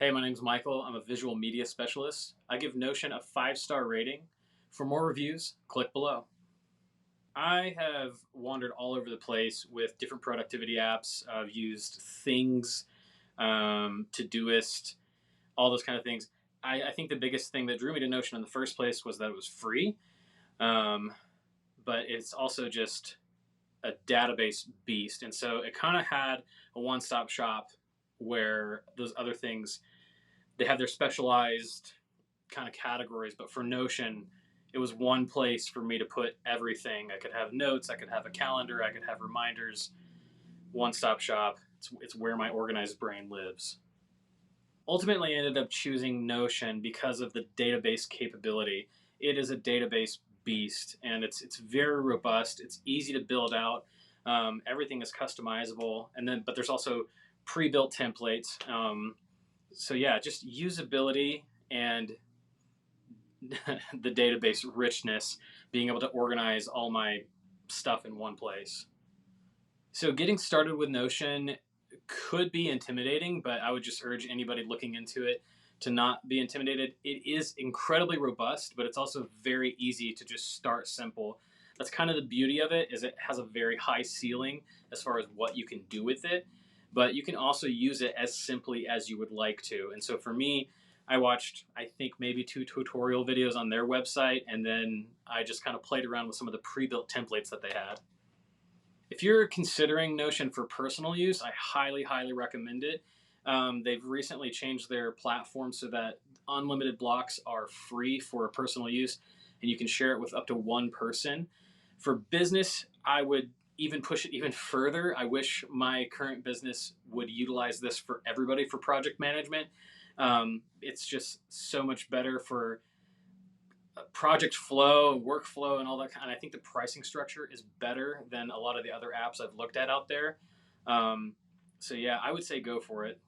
Hey, my name's Michael. I'm a visual media specialist. I give Notion a 5-star rating. For more reviews, click below. I have wandered all over the place with different productivity apps. I've used Things, Todoist, all those kind of things. I think the biggest thing that drew me to Notion in the first place was that it was free, um, but it's also just a database beast. And so it kind of had a one stop shop where those other things, they have their specialized kind of categories, but for Notion, it was one place for me to put everything. I could have notes, I could have a calendar, I could have reminders, one stop shop. It's where my organized brain lives. Ultimately, I ended up choosing Notion because of the database capability. It is a database beast, and it's very robust. It's easy to build out. Everything is customizable, and then but there's also pre-built templates. So yeah, just usability and the database richness, being able to organize all my stuff in one place. So getting started with Notion could be intimidating, but I would just urge anybody looking into it to not be intimidated. It is incredibly robust, but it's also very easy to just start simple. That's kind of the beauty of it, is it has a very high ceiling as far as what you can do with it, but you can also use it as simply as you would like to. And so for me, I watched, I think, maybe 2 tutorial videos on their website, and then I just kind of played around with some of the pre-built templates that they had. If you're considering Notion for personal use, I highly, highly recommend it. They've recently changed their platform so that unlimited blocks are free for personal use, and you can share it with up to one person. For business, I would even push it even further. I wish my current business would utilize this for everybody for project management. It's just so much better for project flow, workflow, and all that kind. I think the pricing structure is better than a lot of the other apps I've looked at out there. Um, so yeah, I would say go for it.